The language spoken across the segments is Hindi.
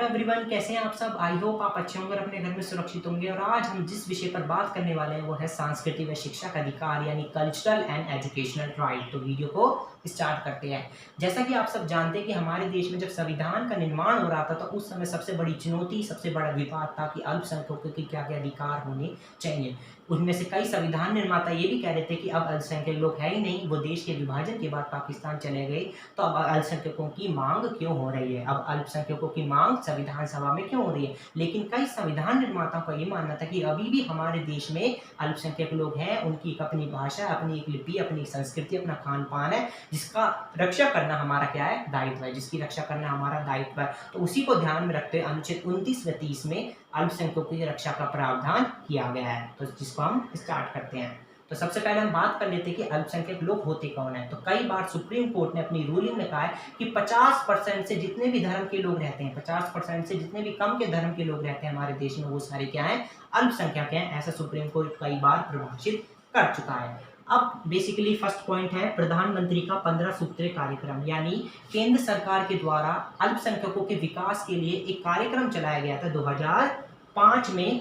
एवरीवन, कैसे हैं आप सब। आई होप आप अच्छे होंगे और अपने घर में सुरक्षित होंगे। और आज हम जिस विषय पर बात करने वाले हैं वो है सांस्कृतिक व शिक्षा का अधिकार यानी कल्चरल एंड एजुकेशनल राइट। तो वीडियो को स्टार्ट करते हैं। जैसा कि आप सब जानते हैं कि हमारे देश में जब संविधान का निर्माण हो रहा था तो उस समय सबसे बड़ी चुनौती, सबसे बड़ा विवाद था कि अल्पसंख्यकों के क्या क्या अधिकार होने चाहिए। उनमें से कई संविधान निर्माता ये भी कह रहे थे कि अब अल्पसंख्यक लोग है ही नहीं, वो देश के विभाजन के बाद पाकिस्तान चले गए, तो अब अल्पसंख्यकों की मांग क्यों हो रही है, अब अल्पसंख्यकों की मांग संविधान सभा में क्यों हो रही है। लेकिन कई संविधान निर्माताओं का ये मानना था कि अभी भी हमारे देश में अल्पसंख्यक लोग हैं, उनकी एक अपनी भाषा, अपनी एक लिपि, अपनी संस्कृति, अपना खान पान है, जिसका रक्षा करना हमारा क्या है, दायित्व है, जिसकी रक्षा करना हमारा दायित्व है। तो उसी को ध्यान में रखते हुए अनुच्छेद 29 व 30 में अल्पसंख्यकों की रक्षा का प्रावधान किया गया है। तो जिसको हम स्टार्ट करते हैं। तो सबसे पहले हम बात कर लेते हैं कि अल्पसंख्यक लोग होते कौन है। तो कई बार सुप्रीम कोर्ट ने अपनी रूलिंग में कहा है कि 50% से जितने भी धर्म के लोग रहते हैं, 50% से जितने भी कम के धर्म के लोग रहते हैं हमारे देश में, वो सारे क्या है, अल्पसंख्यक हैं। ऐसा सुप्रीम कोर्ट कई बार परिभाषित कर चुका है। अब बेसिकली फर्स्ट पॉइंट है प्रधानमंत्री का 15 सूत्रीय कार्यक्रम, यानी केंद्र सरकार के द्वारा अल्पसंख्यकों के विकास के लिए एक कार्यक्रम चलाया गया था 2005 में,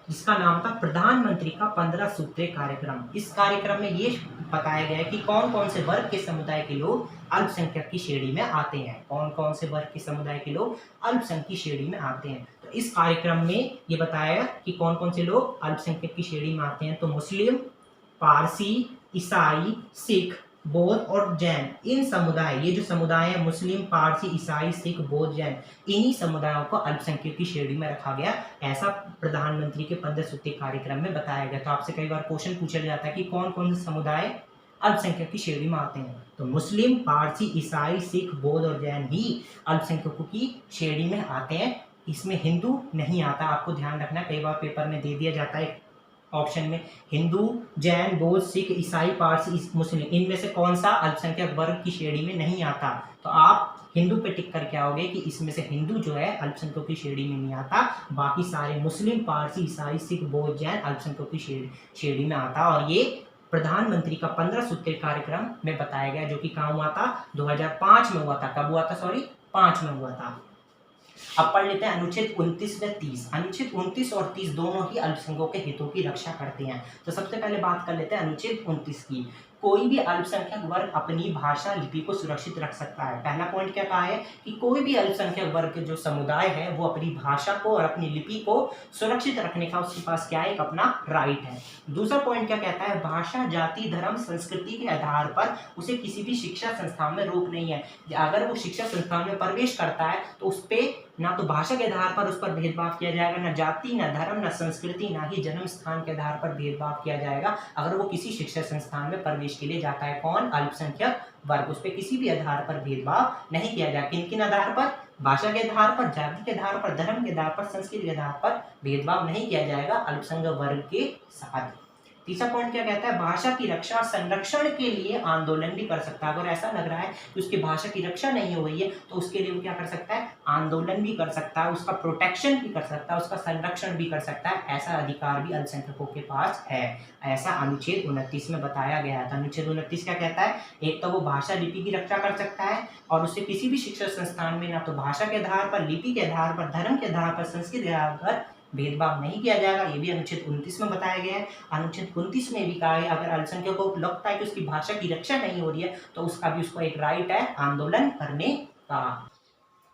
जिसका नाम था प्रधानमंत्री का 15 सूत्रीय कार्यक्रम। इस कार्यक्रम में ये बताया गया है कि कौन कौन से वर्ग के समुदाय के लोग अल्पसंख्यक की श्रेणी में आते हैं, कौन कौन से वर्ग के समुदाय के लोग अल्पसंख्यक की श्रेणी में आते हैं। तो इस कार्यक्रम में ये बताया गया कि कौन कौन से लोग अल्पसंख्यक की श्रेणी में आते हैं। तो मुस्लिम, पारसी, ईसाई, सिख, बौद्ध और जैन, इन समुदाय, ये जो समुदाय है मुस्लिम, पारसी, ईसाई, सिख, बौद्ध, जैन, इन्हीं समुदायों को अल्पसंख्यक की श्रेणी में रखा गया, ऐसा प्रधानमंत्री के 15 सूत्रीय कार्यक्रम में बताया गया। तो आपसे कई बार क्वेश्चन पूछा जाता है कि कौन कौन से समुदाय अल्पसंख्यक की श्रेणी में आते हैं। तो मुस्लिम, पारसी, ईसाई, सिख, बौद्ध और जैन ही अल्पसंख्यकों की श्रेणी में आते हैं। इसमें हिंदू नहीं आता, आपको ध्यान रखना। कई बार पेपर में दे दिया जाता है ऑप्शन में हिंदू, जैन, बौद्ध, सिख, ईसाई, पारसी, मुस्लिम, इनमें से कौन सा अल्पसंख्यक वर्ग की श्रेणी में नहीं आता। तो आप हिंदू पे टिक करके आओगे कि इसमें से हिंदू जो है अल्पसंख्यकों की श्रेणी में नहीं आता, बाकी सारे मुस्लिम, पारसी, ईसाई, सिख, बौद्ध, जैन अल्पसंख्यकों की श्रेणी में आता। और ये प्रधानमंत्री का 15 सूत्रीय कार्यक्रम में बताया गया, जो कि कहाँ हुआ था, 2005 में हुआ था। कब हुआ था, सॉरी 5 में हुआ था। अब पढ़ लेते हैं अनुच्छेद 29 व 30। अनुच्छेद 29 और 30 दोनों ही अल्पसंख्यकों के हितों की रक्षा करते हैं। तो सबसे पहले बात कर लेते हैं अनुच्छेद 29 की। कोई भी अल्पसंख्यक वर्ग अपनी भाषा लिपि को सुरक्षित रख सकता है। पहला पॉइंट क्या कहा है कि कोई भी अल्पसंख्यक वर्ग जो समुदाय है वो अपनी भाषा को और अपनी लिपि को सुरक्षित रखने का उसके पास क्या है, एक अपना राइट है। दूसरा पॉइंट क्या कहता है, भाषा, जाति, धर्म, संस्कृति के आधार पर उसे किसी भी शिक्षा संस्थान में रोक नहीं है। अगर वो शिक्षा संस्थान में प्रवेश करता है तो उस पर ना तो भाषा के आधार पर उस पर भेदभाव किया जाएगा, ना जाति, ना धर्म, ना संस्कृति, ना ही जन्म स्थान के आधार पर भेदभाव किया जाएगा। अगर वो किसी शिक्षा संस्थान में प्रवेश के लिए जाता है, कौन, अल्पसंख्यक वर्ग, उस पर किसी भी आधार पर भेदभाव नहीं किया जाएगा। किन किन आधार पर, भाषा के आधार पर, जाति के आधार पर, धर्म के आधार पर, संस्कृति के आधार पर भेदभाव नहीं किया जाएगा अल्पसंख्यक वर्ग के साथ। तीसरा पॉइंट क्या कहता है, भाषा की रक्षा और संरक्षण के लिए आंदोलन भी कर सकता है। अगर ऐसा लग रहा है कि उसकी भाषा की रक्षा नहीं हो रही है तो उसके लिए वो क्या कर सकता है, आंदोलन भी कर सकता है, उसका प्रोटेक्शन भी कर सकता है, उसका संरक्षण भी कर सकता है। ऐसा अधिकार भी अल्पसंख्यकों के पास है, ऐसा अनुच्छेद 29 में बताया गया है। तो अनुच्छेद 29 क्या कहता है, एक तो वो भाषा लिपि की रक्षा कर सकता है और उससे किसी भी शिक्षा संस्थान में ना तो भाषा के आधार पर, लिपि के आधार पर, धर्म के आधार पर, संस्कृति के आधार पर भेदभाव नहीं किया जाएगा। ये भी अनुच्छेद 29 में बताया गया है। अनुच्छेद 29 में भी कहा है अगर अल्पसंख्यकों को लगता है कि उसकी भाषा की रक्षा नहीं हो रही है तो उसका भी उसको एक राइट है आंदोलन करने का।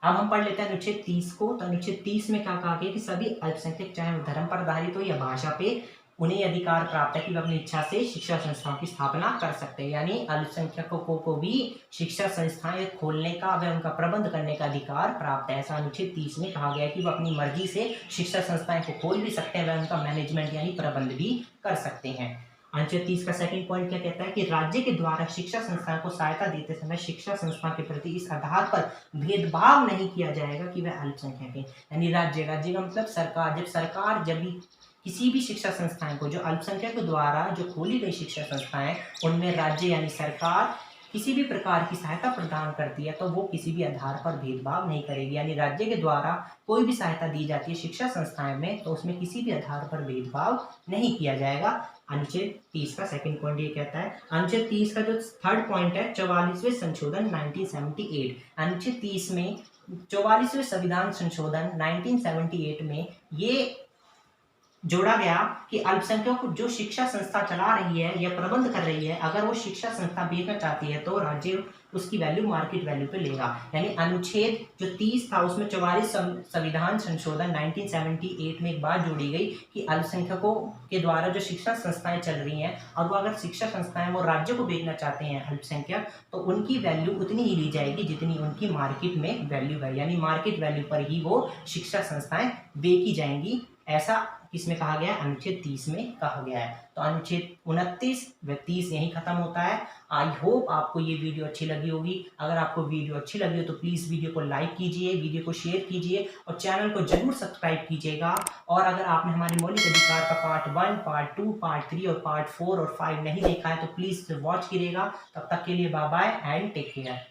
अब हम पढ़ लेते हैं अनुच्छेद 30 को। तो अनुच्छेद 30 में क्या कहा गया कि सभी अल्पसंख्यक चाहे वो धर्म पर आधारित हो या भाषा पे, उन्हें अधिकार प्राप्त है कि वे अपनी इच्छा से शिक्षा संस्थाओं की स्थापना कर सकते हैं। यानी अल्पसंख्यकों को भी शिक्षा संस्थाएं खोलने का व उनका प्रबंध करने का अधिकार प्राप्त है। ऐसा अनुच्छेद 30 में कहा गया है कि वो अपनी मर्जी से शिक्षा संस्थाएं को खोल भी सकते हैं, वह उनका मैनेजमेंट यानी प्रबंध भी कर सकते हैं। अनुच्छेद 30 का सेकंड पॉइंट क्या कहता है कि राज्य के द्वारा शिक्षा संस्थान को सहायता देते समय शिक्षा संस्थान के प्रति इस आधार पर भेदभाव नहीं किया जाएगा कि वह अल्पसंख्यक है। यानी राज्य का मतलब सरकार जब भी किसी भी शिक्षा संस्थान को, जो अल्पसंख्यकों द्वारा जो खोली गई शिक्षा संस्थाएं, उनमें राज्य यानी सरकार किसी भी प्रकार की सहायता प्रदान करती है तो वो किसी भी आधार पर भेदभाव नहीं करेगी। यानी राज्य के द्वारा कोई भी सहायता दी जाती है शिक्षा संस्थाएं में तो उसमें किसी भी आधार पर भेदभाव नहीं किया जाएगा। अनुच्छेद 30 का सेकंड पॉइंट ये कहता है। अनुच्छेद 30 का जो थर्ड पॉइंट है 44वें संशोधन 1978। अनुच्छेद 30 में 44वें संविधान संशोधन 1978 में ये जोड़ा गया कि अल्पसंख्यकों को जो शिक्षा संस्था चला रही है या प्रबंध कर रही है, अगर वो शिक्षा संस्था बेचना चाहती है तो राज्य उसकी वैल्यू मार्केट वैल्यू पे लेगा। यानी अनुच्छेद जो 30 था उसमें 44 संविधान संशोधन 1978 में एक बात जोड़ी गई कि अल्पसंख्यकों के द्वारा जो शिक्षा संस्थाएं चल रही हैं और वो अगर शिक्षा संस्थाएं वो राज्य को बेचना चाहते हैं अल्पसंख्यक, तो उनकी वैल्यू उतनी ही ली जाएगी जितनी उनकी मार्केट में वैल्यू है, यानी मार्केट वैल्यू पर ही वो शिक्षा संस्थाएं बेची जाएंगी। ऐसा किसमें कहा गया है? अनुच्छेद 30 में कहा गया है। तो अनुच्छेद 29 व 30 यहीं खत्म होता है। आई होप आपको ये वीडियो अच्छी लगी होगी। अगर आपको वीडियो अच्छी लगी हो तो प्लीज़ वीडियो को लाइक कीजिए, वीडियो को शेयर कीजिए और चैनल को जरूर सब्सक्राइब कीजिएगा। और अगर आपने हमारे मौलिक अधिकार का पार्ट 1, पार्ट 2, पार्ट 3 और पार्ट 4 और 5 नहीं देखा है तो प्लीज़ वॉच कीजिएगा। तब तक के लिए bye bye and take care.